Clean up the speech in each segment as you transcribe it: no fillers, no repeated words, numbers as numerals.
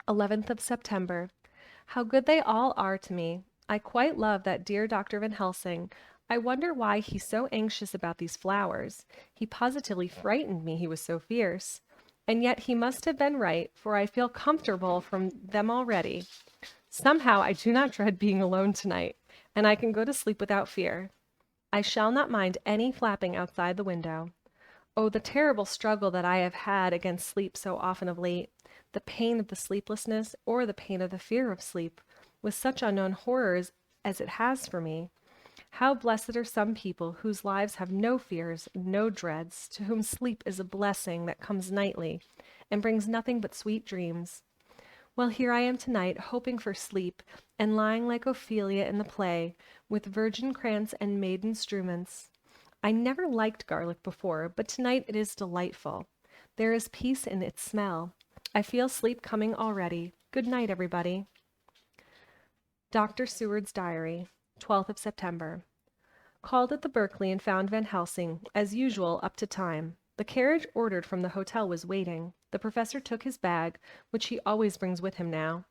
11th of September. How good they all are to me. I quite love that dear Dr. Van Helsing. I wonder why he's so anxious about these flowers. He positively frightened me, he was so fierce. And yet he must have been right, for I feel comfortable from them already. Somehow I do not dread being alone tonight, and I can go to sleep without fear. I shall not mind any flapping outside the window. Oh, the terrible struggle that I have had against sleep so often of late, the pain of the sleeplessness, or the pain of the fear of sleep, with such unknown horrors as it has for me. How blessed are some people whose lives have no fears, no dreads, to whom sleep is a blessing that comes nightly, and brings nothing but sweet dreams. Well, here I am tonight, hoping for sleep, and lying like Ophelia in the play, with virgin krantz and maiden struments. I never liked garlic before, but tonight it is delightful. There is peace in its smell. I feel sleep coming already. Good night, everybody. Dr. Seward's Diary, 12th of September. Called at the Berkeley and found Van Helsing, as usual, up to time. The carriage ordered from the hotel was waiting. The professor took his bag, which he always brings with him now.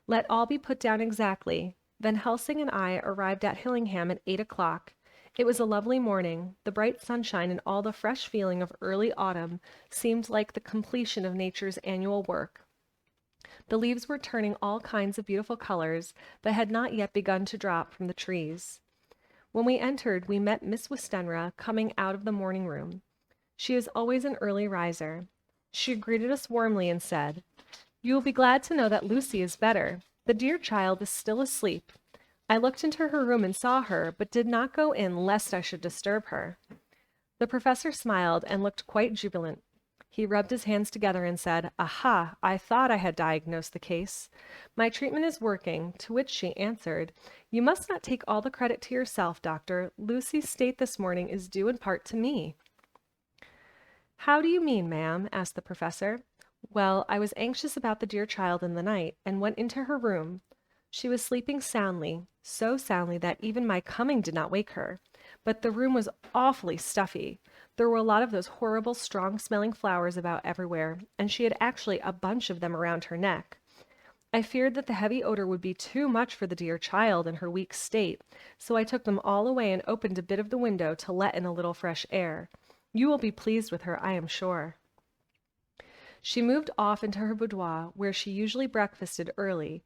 Let all be put down exactly. Van Helsing and I arrived at Hillingham at 8 o'clock. It was a lovely morning. The bright sunshine and all the fresh feeling of early autumn seemed like the completion of nature's annual work. The leaves were turning all kinds of beautiful colors, but had not yet begun to drop from the trees. When we entered, we met Miss Westenra coming out of the morning room. She is always an early riser. She greeted us warmly and said, "You will be glad to know that Lucy is better. The dear child is still asleep. I looked into her room and saw her, but did not go in lest I should disturb her." The professor smiled and looked quite jubilant. He rubbed his hands together and said, "Aha, I thought I had diagnosed the case. My treatment is working," to which she answered, "You must not take all the credit to yourself, doctor. Lucy's state this morning is due in part to me." "How do you mean, ma'am?" asked the professor. "Well, I was anxious about the dear child in the night, and went into her room. She was sleeping soundly, so soundly that even my coming did not wake her. But the room was awfully stuffy. There were a lot of those horrible, strong-smelling flowers about everywhere, and she had actually a bunch of them around her neck. I feared that the heavy odor would be too much for the dear child in her weak state, so I took them all away and opened a bit of the window to let in a little fresh air. You will be pleased with her, I am sure." She moved off into her boudoir, where she usually breakfasted early.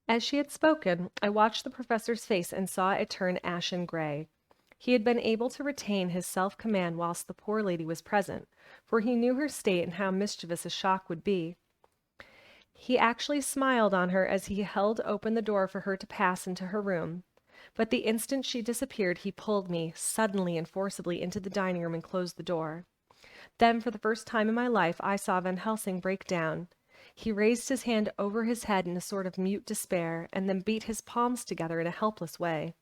As she had spoken, I watched the professor's face and saw it turn ashen gray. He had been able to retain his self-command whilst the poor lady was present, for he knew her state and how mischievous a shock would be. He actually smiled on her as he held open the door for her to pass into her room. But the instant she disappeared, he pulled me, suddenly and forcibly, into the dining room and closed the door. Then, for the first time in my life, I saw Van Helsing break down. He raised his hand over his head in a sort of mute despair, and then beat his palms together in a helpless way.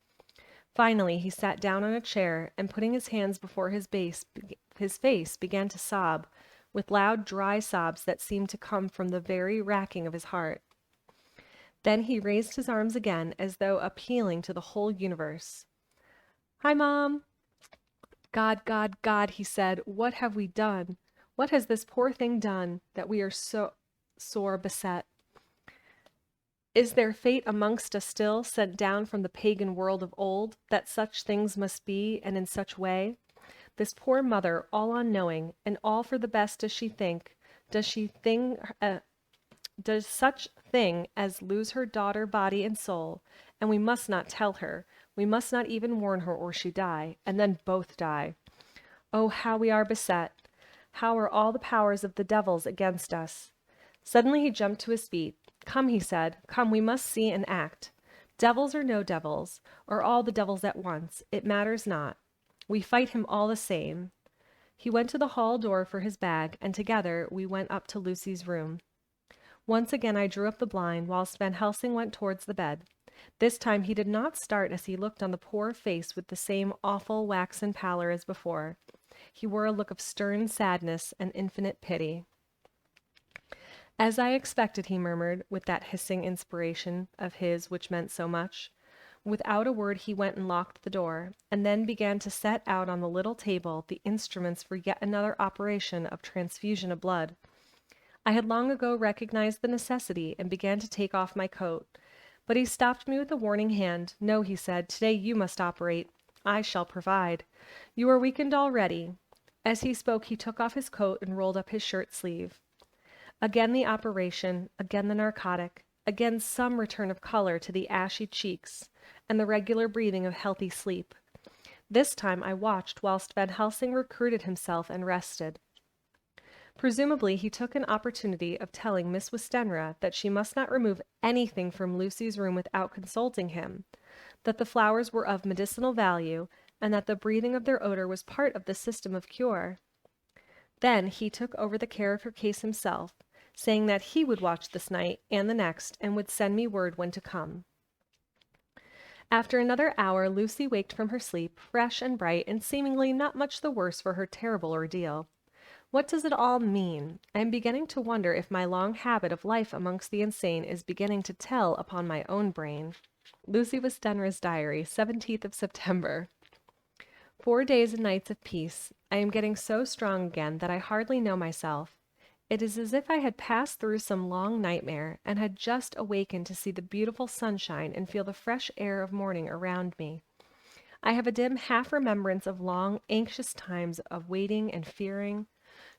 Finally, he sat down on a chair, and putting his hands before his face began to sob, with loud, dry sobs that seemed to come from the very racking of his heart. Then he raised his arms again, as though appealing to the whole universe. "Hi, Mom." "God, God, God," he said, "what have we done? What has this poor thing done, that we are so sore beset? Is there fate amongst us still, sent down from the pagan world of old, that such things must be, and in such way? This poor mother, all unknowing, and all for the best does she think, does such thing as lose her daughter body and soul, and we must not tell her, we must not even warn her, or she die, and then both die. Oh, how we are beset! How are all the powers of the devils against us?" Suddenly he jumped to his feet. "Come," he said, "come, we must see and act. Devils or no devils, or all the devils at once, it matters not. We fight him all the same." He went to the hall door for his bag, and together we went up to Lucy's room. Once again I drew up the blind, whilst Van Helsing went towards the bed. This time he did not start as he looked on the poor face with the same awful waxen pallor as before. He wore a look of stern sadness and infinite pity. "As I expected," he murmured, with that hissing inspiration of his which meant so much. Without a word he went and locked the door, and then began to set out on the little table the instruments for yet another operation of transfusion of blood. I had long ago recognized the necessity and began to take off my coat. But he stopped me with a warning hand. "No," he said, "today you must operate. I shall provide. You are weakened already." As he spoke, he took off his coat and rolled up his shirt sleeve. Again the operation, again the narcotic, again some return of color to the ashy cheeks, and the regular breathing of healthy sleep. This time I watched whilst Van Helsing recruited himself and rested. Presumably he took an opportunity of telling Miss Westenra that she must not remove anything from Lucy's room without consulting him, that the flowers were of medicinal value, and that the breathing of their odor was part of the system of cure. Then he took over the care of her case himself, saying that he would watch this night and the next, and would send me word when to come. After another hour, Lucy waked from her sleep, fresh and bright, and seemingly not much the worse for her terrible ordeal. What does it all mean? I am beginning to wonder if my long habit of life amongst the insane is beginning to tell upon my own brain. Lucy Westenra's diary, 17th of September. 4 days and nights of peace. I am getting so strong again that I hardly know myself. It is as if I had passed through some long nightmare and had just awakened to see the beautiful sunshine and feel the fresh air of morning around me. I have a dim half-remembrance of long, anxious times of waiting and fearing,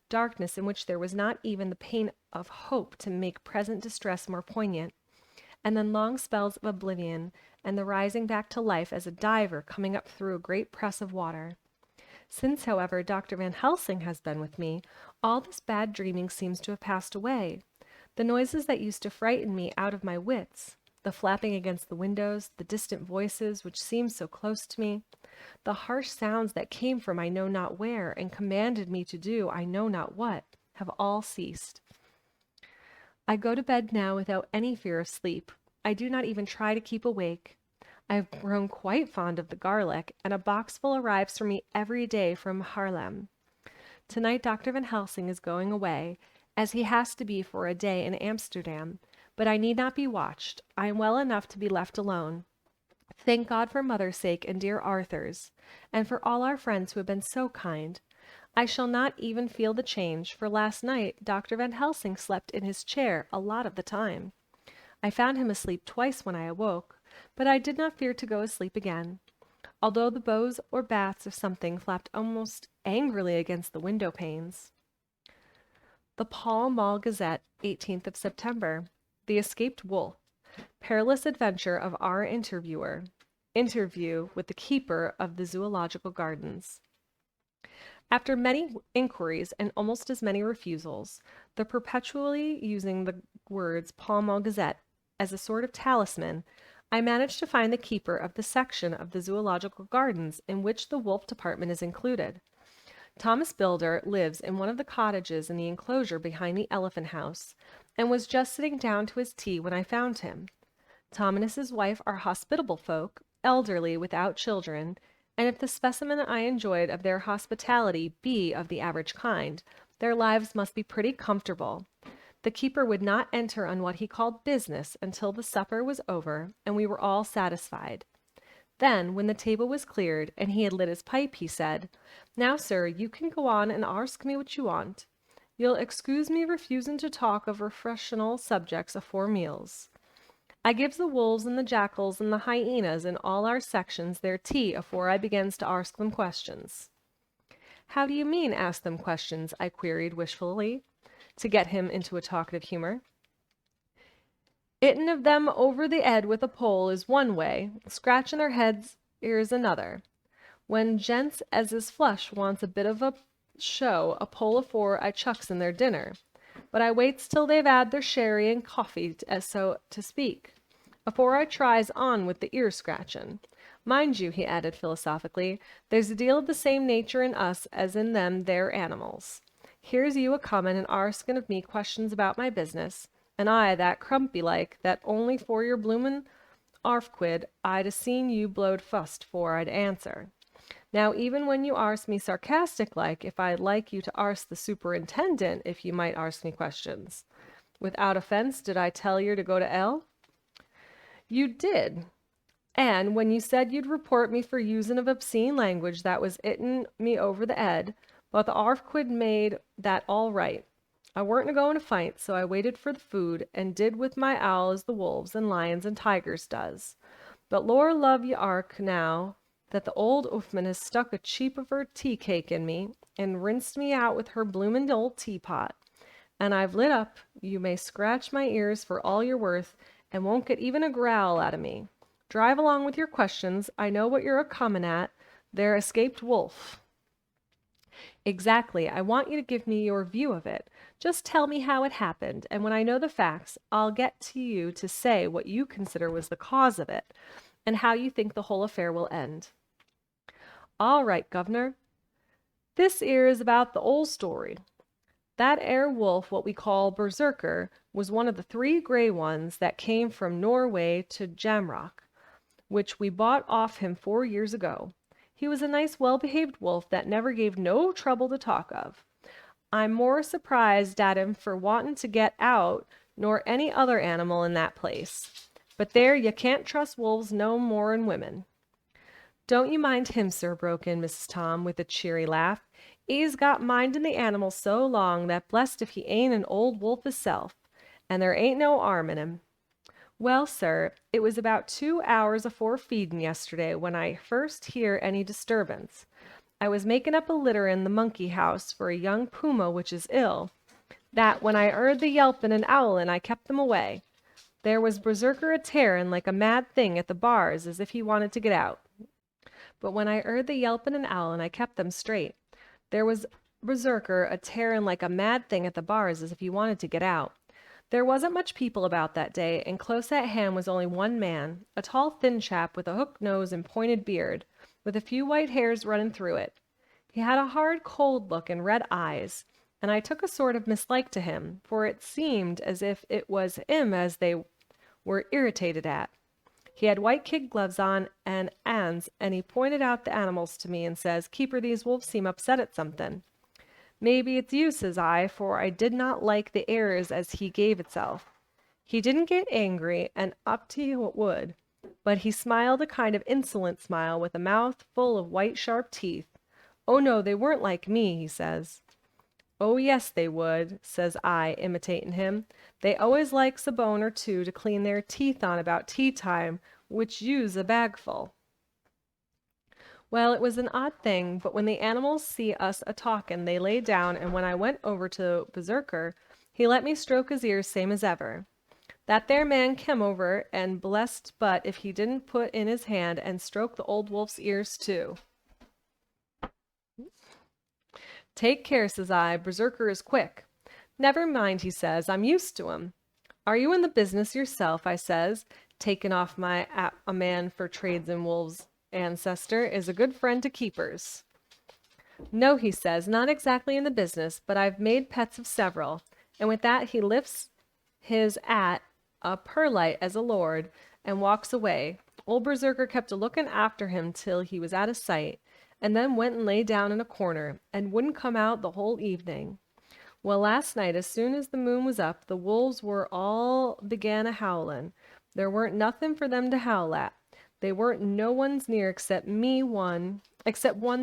darkness in which there was not even the pain of hope to make present distress more poignant, and then long spells of oblivion and the rising back to life as a diver coming up through a great press of water. Since, however, Dr. Van Helsing has been with me, all this bad dreaming seems to have passed away. The noises that used to frighten me out of my wits, the flapping against the windows, the distant voices which seemed so close to me, the harsh sounds that came from I know not where and commanded me to do I know not what, have all ceased. I go to bed now without any fear of sleep. I do not even try to keep awake. I have grown quite fond of the garlic, and a boxful arrives for me every day from Haarlem. Tonight Dr. Van Helsing is going away, as he has to be for a day in Amsterdam, but I need not be watched. I am well enough to be left alone. Thank God for mother's sake and dear Arthur's, and for all our friends who have been so kind. I shall not even feel the change, for last night Dr. Van Helsing slept in his chair a lot of the time. I found him asleep twice when I awoke, but I did not fear to go asleep again, although the bows or bats of something flapped almost angrily against the window panes. The Pall Mall Gazette, 18th of September. The Escaped Wolf. Perilous adventure of our interviewer. Interview with the keeper of the Zoological Gardens. After many inquiries and almost as many refusals, the perpetually using the words Pall Mall Gazette as a sort of talisman, I managed to find the keeper of the section of the Zoological Gardens in which the wolf department is included. Thomas Bilder lives in one of the cottages in the enclosure behind the elephant house, and was just sitting down to his tea when I found him. Tom and his wife are hospitable folk, elderly, without children, and if the specimen I enjoyed of their hospitality be of the average kind, their lives must be pretty comfortable. The keeper would not enter on what he called business until the supper was over, and we were all satisfied. Then, when the table was cleared, and he had lit his pipe, he said, "Now, sir, you can go on and arsk me what you want. You'll excuse me refusin' to talk of refressional subjects afore meals. I gives the wolves and the jackals and the hyenas in all our sections their tea afore I begins to arsk them questions." "How do you mean, ask them questions?" I queried wishfully, to get him into a talkative humor. "'Ittin' of them over the 'ead with a pole is one way, scratchin' their heads is another. When gents as is flush wants a bit of a show, a pole afore I chucks in their dinner. But I waits till they've 'ad their sherry and coffee, as so to speak, afore I tries on with the ear scratchin'. Mind you," he added philosophically, "there's a deal of the same nature in us as in them there animals. Here's you a-comin' and arskin' of me questions about my business, and I that crumpy like, that only for your bloomin' 'arf-quid I'd a-seen you blowed fust 'fore I'd answer. Now, even when you arst me sarcastic like, if I'd like you to arst the superintendent if you might arst me questions. Without offense, did I tell yer to go to 'ell? You did. And when you said you'd report me for usin' of obscene language that was 'ittin' me over the 'ead, but the 'arf-quid made that all right. I weren't a-going to fight, so I waited for the food and did with my owl as the wolves and lions and tigers does. But Lor love ye ark now that the old Uffman has stuck a cheap of her tea cake in me and rinsed me out with her bloomin' old teapot. And I've lit up, you may scratch my ears for all you're worth, and won't get even a growl out of me. Drive along with your questions. I know what you're a-comin' at. There escaped wolf. Exactly. I want you to give me your view of it. Just tell me how it happened, and when I know the facts, I'll get to you to say what you consider was the cause of it, and how you think the whole affair will end. All right, governor. This 'ere is about the old story. That 'ere wolf, what we call Berserker, was one of the 3 gray ones that came from Norway to Jamrock, which we bought off him 4 years ago. He was a nice, well-behaved wolf that never gave no trouble to talk of. I'm more surprised at him for wantin' to get out nor any other animal in that place. But there, you can't trust wolves no more'n women. Don't you mind him, sir, broke in Mrs. Tom with a cheery laugh. He's got mindin' the animals so long that blessed if he ain't an old wolf hisself, and there ain't no 'arm in him. Well, sir, it was about 2 hours afore feedin' yesterday when I first hear any disturbance. I was making up a litter in the monkey house for a young puma which is ill, that when I heard the yelpin' and owlin' I kept them away. There was Berserker a-tearin' like a mad thing at the bars as if he wanted to get out. But when I heard the yelpin' and owlin' I kept them straight. There was Berserker a-tearin' like a mad thing at the bars as if he wanted to get out. There wasn't much people about that day, and close at hand was only one man, a tall thin chap with a hooked nose and pointed beard, with a few white hairs running through it. He had a hard, cold look and red eyes, and I took a sort of mislike to him, for it seemed as if it was him as they were irritated at. He had white kid gloves on and 'ands, and he pointed out the animals to me and says, "Keeper, these wolves seem upset at something." "Maybe it's you," says I, for I did not like the airs as he gave itself. He didn't get angry, and up to you it would, but he smiled a kind of insolent smile with a mouth full of white sharp teeth. "Oh no, they weren't like me," he says. "Oh yes, they would," says I, imitating him. "They always likes a bone or two to clean their teeth on about tea time, which you's a bagful." Well, it was an odd thing, but when the animals see us a-talkin', they lay down, and when I went over to Berserker, he let me stroke his ears same as ever. That there man kem over, and blessed but if he didn't put in his hand and stroke the old wolf's ears too. "Take care," says I, "Berserker is quick." "Never mind," he says, "I'm used to him." "Are you in the business yourself?" I says, taking off my a man for trades in wolves ancestor is a good friend to keepers. "No," he says, "not exactly in the business, but I've made pets of several." And with that he lifts his 'at up perlite as a lord and walks away. Old Berserker kept a looking after him till he was out of sight, and then went and lay down in a corner, and wouldn't come out the whole evening. Well, last night, as soon as the moon was up, the wolves were all began a-howlin'. There weren't nothing for them to howl at. They weren't no one's near except one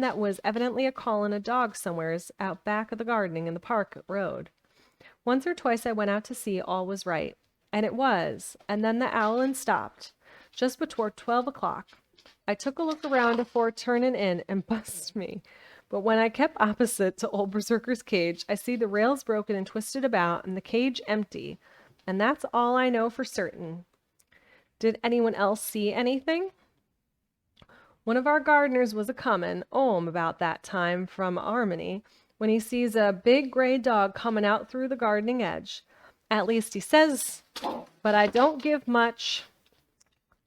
that was evidently a-callin' a dog somewheres out back of the gardening in the park road. Once or twice I went out to see all was right, and it was, and then the owlin' stopped, just before 12 o'clock. I took a look around afore turnin' in, and bust me. But when I kept opposite to old Berserker's cage, I see the rails broken and twisted about, and the cage empty, and that's all I know for certain. Did anyone else see anything? One of our gardeners was a-comin' 'ome about that time from 'Armony, when he sees a big gray dog comin' out through the gardening edge. At least he says, but I don't give much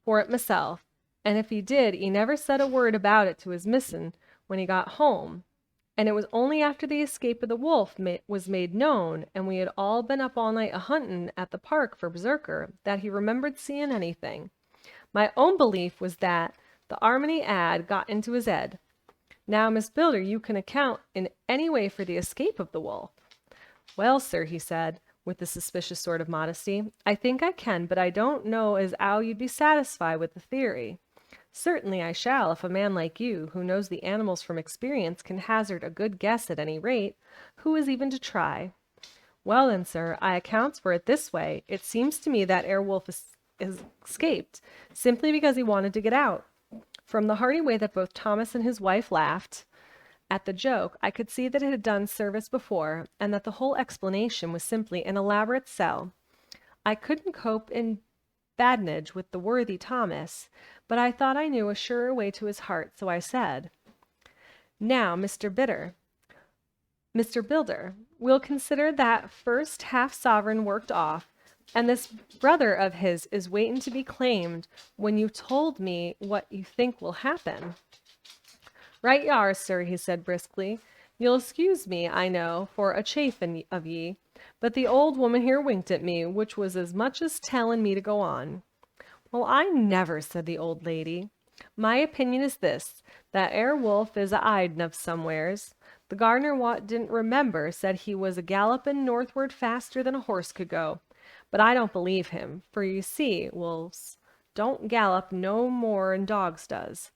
for it myself. And if he did, he never said a word about it to his missin' when he got home. And it was only after the escape of the wolf was made known, and we had all been up all night a-huntin' at the park for Berserker, that he remembered seeing anything. My own belief was that the 'Armony ad got into his head. Now, Miss Builder, you can account in any way for the escape of the wolf." "Well, sir," he said, with a suspicious sort of modesty, "I think I can, but I don't know as 'ow you'd be satisfied with the theory." "Certainly I shall, if a man like you, who knows the animals from experience, can hazard a good guess at any rate. Who is even to try?" Well then, sir, I accounts for it this way. It seems to me that Herr Wolf is escaped, simply because he wanted to get out. From the hearty way that both Thomas and his wife laughed at the joke, I could see that it had done service before, and that the whole explanation was simply an elaborate sell. I couldn't cope in badinage with the worthy Thomas, but I thought I knew a surer way to his heart, so I said, "Now, Mr. Builder, we'll consider that first half sovereign worked off, and this brother of his is waiting to be claimed when you told me what you think will happen." "Right ye are, sir," he said briskly. "You'll excuse me, I know, for a chaffin' of ye, but the old woman here winked at me, which was as much as tellin' me to go on." "Well, I never," said the old lady. "My opinion is this, that Herr Wolf is a 'idin' of somewheres. The gardener what didn't remember said he was a gallopin' northward faster than a horse could go. But I don't believe him, for you see, wolves don't gallop no more'n dogs does.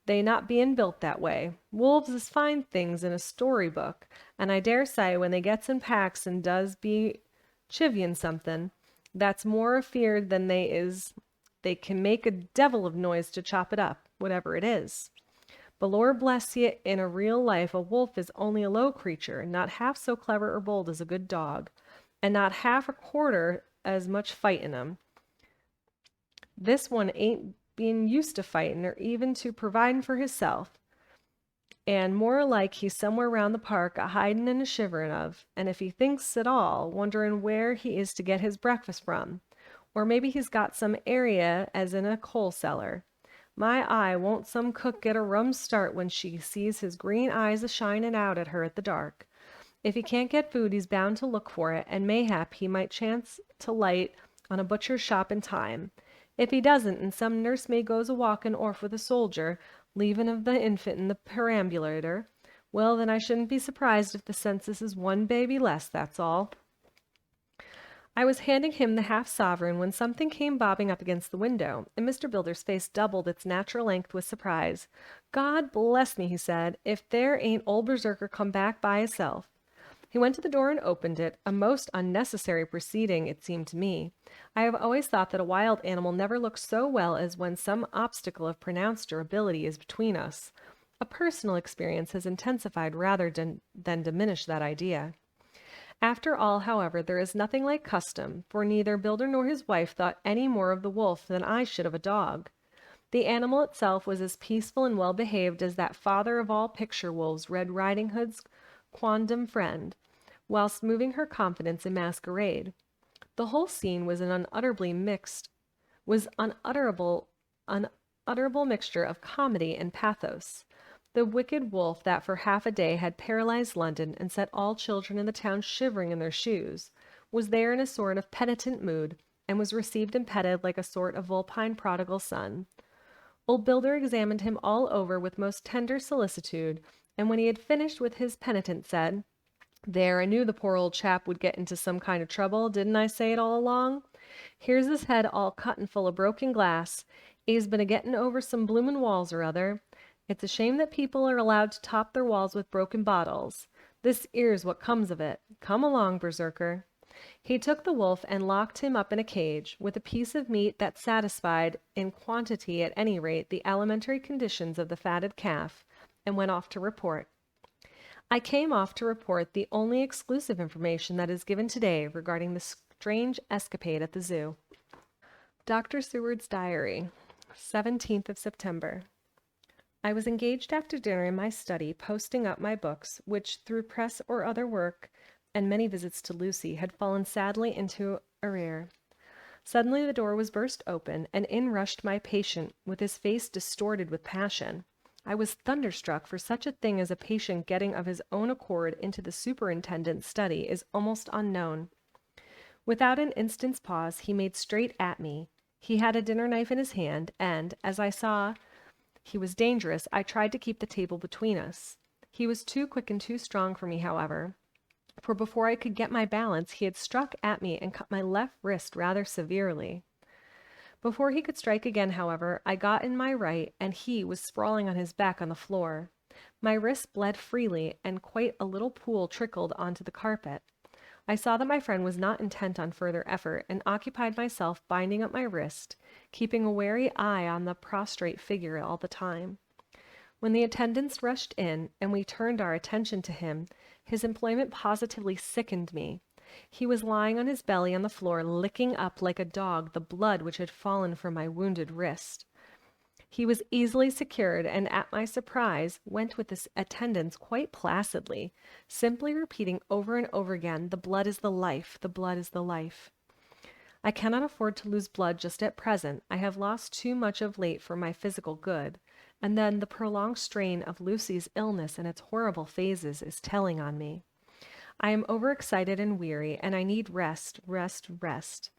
They not bein' built that way. Wolves is fine things in a story book, and I dare say when they gets in packs and does be chivyin' something, that's more afeard than they is they can make a devil of noise to chop it up, whatever it is. But Lord bless ye, in a real life a wolf is only a low creature, not half so clever or bold as a good dog, and not half a quarter as much fight in him. This one ain't being used to fightin' or even to providin' for hisself, and more like he's somewhere round the park a hidin' and a shiverin' of, and if he thinks at all, wonderin' where he is to get his breakfast from, or maybe he's got some area as in a coal cellar. My eye, won't some cook get a rum start when she sees his green eyes a shinin' out at her at the dark. If he can't get food, he's bound to look for it, and mayhap he might chance to light on a butcher's shop in time. If he doesn't, and some nursemaid goes a walkin' orf with a soldier, leavin' of the infant in the perambulator, well, then I shouldn't be surprised if the census is one baby less, that's all." I was handing him the half sovereign when something came bobbing up against the window, and Mr. Builder's face doubled its natural length with surprise. "God bless me," he said, "if there ain't old Berserker come back by hisself." He went to the door and opened it, a most unnecessary proceeding, it seemed to me. I have always thought that a wild animal never looks so well as when some obstacle of pronounced durability is between us. A personal experience has intensified rather than diminished that idea. After all, however, there is nothing like custom, for neither Builder nor his wife thought any more of the wolf than I should of a dog. The animal itself was as peaceful and well behaved as that father of all picture wolves, Red Riding Hood's quondam friend, whilst moving her confidence in masquerade. The whole scene was unutterable mixture of comedy and pathos. The wicked wolf that for half a day had paralyzed London and set all children in the town shivering in their shoes, was there in a sort of penitent mood, and was received and petted like a sort of vulpine prodigal son. Old Builder examined him all over with most tender solicitude, and when he had finished with his penitent, said, "There, I knew the poor old chap would get into some kind of trouble. Didn't I say it all along? Here's his head all cut and full of broken glass. He's been a-getting over some bloomin' walls or other. It's a shame that people are allowed to top their walls with broken bottles. This 'ere's what comes of it. Come along, Berserker." He took the wolf and locked him up in a cage, with a piece of meat that satisfied, in quantity at any rate, the elementary conditions of the fatted calf, and went off to report. I came off to report the only exclusive information that is given today regarding the strange escapade at the zoo. Dr. Seward's Diary, 17th of September. I was engaged after dinner in my study, posting up my books, which, through press or other work, and many visits to Lucy, had fallen sadly into arrear. Suddenly the door was burst open, and in rushed my patient, with his face distorted with passion. I was thunderstruck, for such a thing as a patient getting of his own accord into the superintendent's study is almost unknown. Without an instant's pause, he made straight at me. He had a dinner knife in his hand, and, as I saw he was dangerous, I tried to keep the table between us. He was too quick and too strong for me, however, for before I could get my balance, he had struck at me and cut my left wrist rather severely. Before he could strike again, however, I got in my right, and he was sprawling on his back on the floor. My wrist bled freely, and quite a little pool trickled onto the carpet. I saw that my friend was not intent on further effort and occupied myself binding up my wrist, keeping a wary eye on the prostrate figure all the time. When the attendants rushed in and we turned our attention to him, his employment positively sickened me. He was lying on his belly on the floor, licking up like a dog the blood which had fallen from my wounded wrist. He was easily secured, and at my surprise, went with his attendants quite placidly, simply repeating over and over again, "The blood is the life, the blood is the life." I cannot afford to lose blood just at present. I have lost too much of late for my physical good, and then the prolonged strain of Lucy's illness and its horrible phases is telling on me. I am overexcited and weary, and I need rest, rest, rest.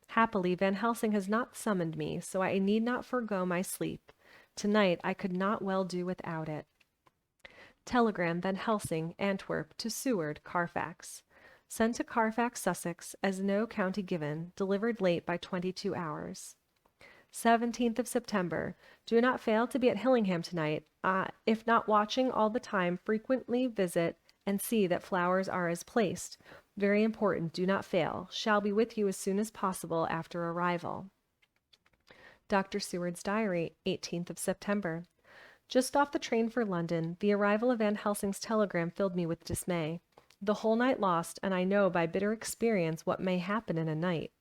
Happily, Van Helsing has not summoned me, so I need not forego my sleep. Tonight I could not well do without it. Telegram Van Helsing, Antwerp, to Seward, Carfax. Sent to Carfax, Sussex, as no county given, delivered late by 22 hours. 17th of September. Do not fail to be at Hillingham tonight. If not watching all the time, frequently visit and see that flowers are as placed. Very important. Do not fail. Shall be with you as soon as possible after arrival. Dr. Seward's Diary, 18th of September. Just off the train for London, the arrival of Van Helsing's telegram filled me with dismay. The whole night lost, and I know by bitter experience what may happen in a night.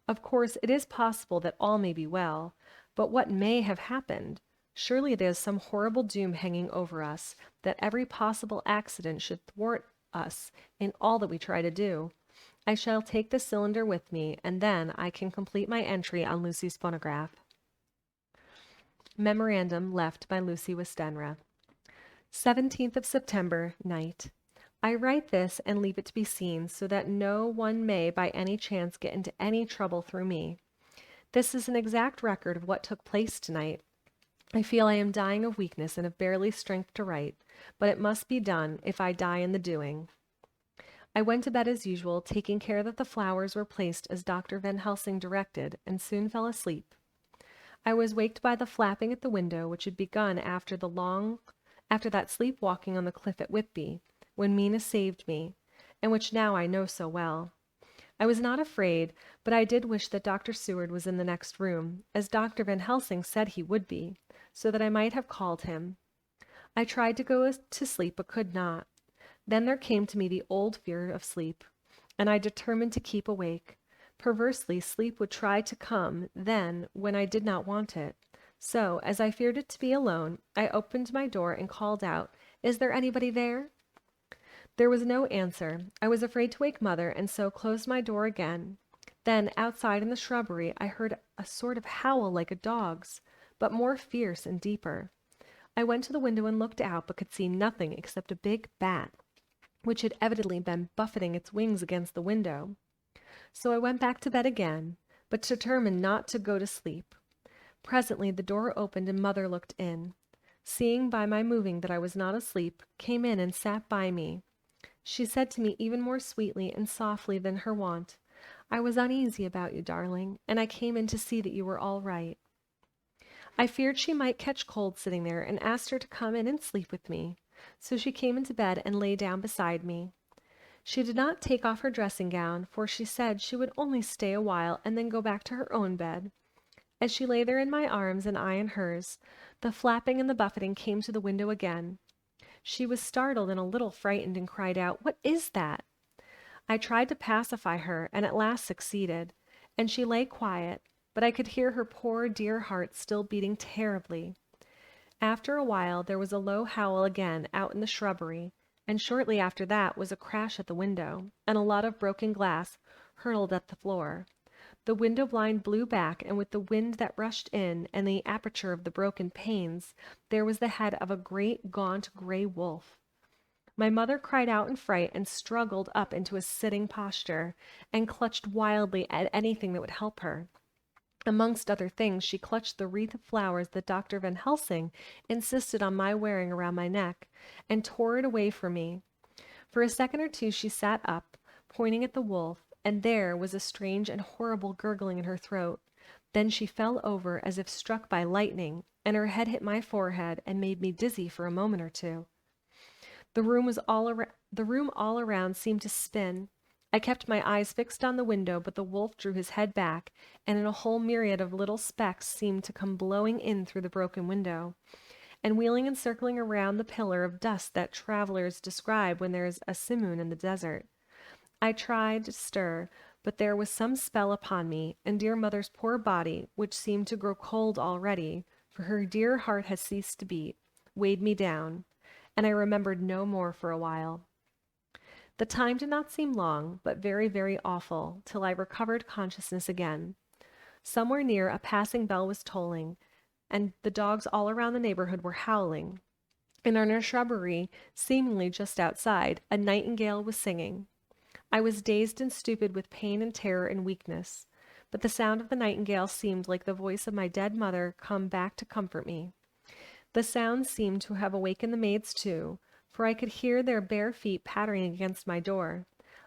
Of course, it is possible that all may be well, but what may have happened? Surely there is some horrible doom hanging over us, that every possible accident should thwart us in all that we try to do. I shall take the cylinder with me, and then I can complete my entry on Lucy's phonograph. Memorandum left by Lucy Westenra. 17th of September, night. I write this and leave it to be seen, so that no one may by any chance get into any trouble through me. This is an exact record of what took place tonight. I feel I am dying of weakness and have barely strength to write, but it must be done if I die in the doing. I went to bed as usual, taking care that the flowers were placed as Dr. Van Helsing directed, and soon fell asleep. I was waked by the flapping at the window, which had begun after that sleepwalking on the cliff at Whitby, when Mina saved me, and which now I know so well. I was not afraid, but I did wish that Dr. Seward was in the next room, as Dr. Van Helsing said he would be, so that I might have called him. I tried to go to sleep, but could not. Then there came to me the old fear of sleep, and I determined to keep awake. Perversely, sleep would try to come then when I did not want it. So, as I feared it to be alone, I opened my door and called out, "Is there anybody there?" There was no answer. I was afraid to wake Mother, and so closed my door again. Then, outside in the shrubbery, I heard a sort of howl like a dog's, but more fierce and deeper. I went to the window and looked out, but could see nothing except a big bat, which had evidently been buffeting its wings against the window. So I went back to bed again, but determined not to go to sleep. Presently the door opened and Mother looked in. Seeing by my moving that I was not asleep, came in and sat by me. She said to me even more sweetly and softly than her wont, "I was uneasy about you, darling, and I came in to see that you were all right." I feared she might catch cold sitting there, and asked her to come in and sleep with me. So she came into bed and lay down beside me. She did not take off her dressing gown, for she said she would only stay a while and then go back to her own bed. As she lay there in my arms and I in hers, the flapping and the buffeting came to the window again. She was startled and a little frightened and cried out, "What is that?" I tried to pacify her and at last succeeded, and she lay quiet, but I could hear her poor dear heart still beating terribly. After a while there was a low howl again out in the shrubbery, and shortly after that was a crash at the window, and a lot of broken glass hurtled at the floor. The window blind blew back, and with the wind that rushed in, and the aperture of the broken panes, there was the head of a great gaunt gray wolf. My mother cried out in fright and struggled up into a sitting posture, and clutched wildly at anything that would help her. Amongst other things, she clutched the wreath of flowers that Dr. Van Helsing insisted on my wearing around my neck, and tore it away from me. For a second or two she sat up, pointing at the wolf, and there was a strange and horrible gurgling in her throat. Then she fell over as if struck by lightning, and her head hit my forehead and made me dizzy for a moment or two. The room all around seemed to spin. I kept my eyes fixed on the window, but the wolf drew his head back, and in a whole myriad of little specks seemed to come blowing in through the broken window, and wheeling and circling around the pillar of dust that travelers describe when there is a simoon in the desert. I tried to stir, but there was some spell upon me, and dear mother's poor body, which seemed to grow cold already, for her dear heart had ceased to beat, weighed me down, and I remembered no more for a while. The time did not seem long, but very, very awful, till I recovered consciousness again. Somewhere near, a passing bell was tolling, and the dogs all around the neighborhood were howling. In our shrubbery, seemingly just outside, a nightingale was singing. I was dazed and stupid with pain and terror and weakness, but the sound of the nightingale seemed like the voice of my dead mother come back to comfort me. The sound seemed to have awakened the maids too, for I could hear their bare feet pattering against my door.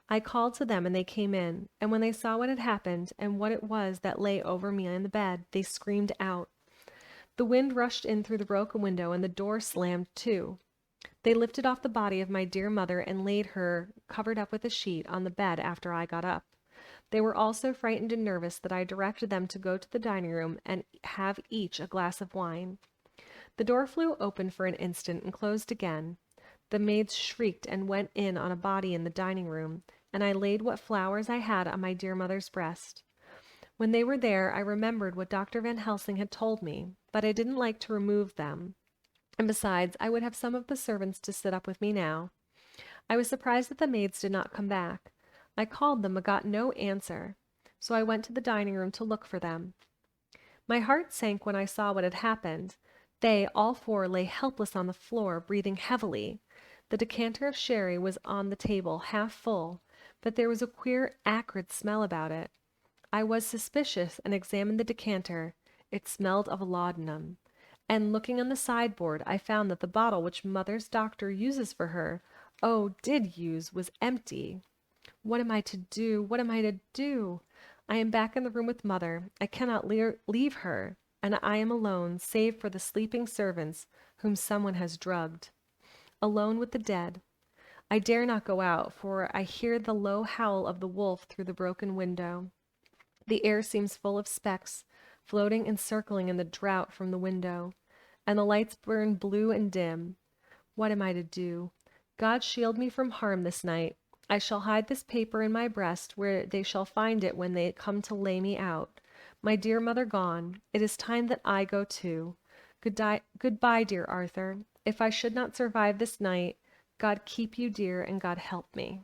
I called to them and they came in, and when they saw what had happened and what it was that lay over me in the bed, they screamed out. The wind rushed in through the broken window and the door slammed to. They lifted off the body of my dear mother and laid her, covered up with a sheet, on the bed after I got up. They were all so frightened and nervous that I directed them to go to the dining room and have each a glass of wine. The door flew open for an instant and closed again. The maids shrieked and went in on a body in the dining room, and I laid what flowers I had on my dear mother's breast. When they were there, I remembered what Dr. Van Helsing had told me, but I didn't like to remove them. And besides, I would have some of the servants to sit up with me now. I was surprised that the maids did not come back. I called them but got no answer, so I went to the dining room to look for them. My heart sank when I saw what had happened. They, all four, lay helpless on the floor, breathing heavily. The decanter of sherry was on the table, half full, but there was a queer, acrid smell about it. I was suspicious and examined the decanter. It smelled of laudanum. And looking on the sideboard, I found that the bottle which mother's doctor uses for her, did use, was empty. What am I to do? What am I to do? I am back in the room with mother. I cannot leave her, and I am alone, save for the sleeping servants whom someone has drugged. Alone with the dead. I dare not go out, for I hear the low howl of the wolf through the broken window. The air seems full of specks, floating and circling in the draught from the window, and the lights burn blue and dim. What am I to do? God shield me from harm this night. I shall hide this paper in my breast, where they shall find it when they come to lay me out. My dear mother gone, it is time that I go too. Goodbye, dear Arthur. If I should not survive this night, God keep you, dear, and God help me.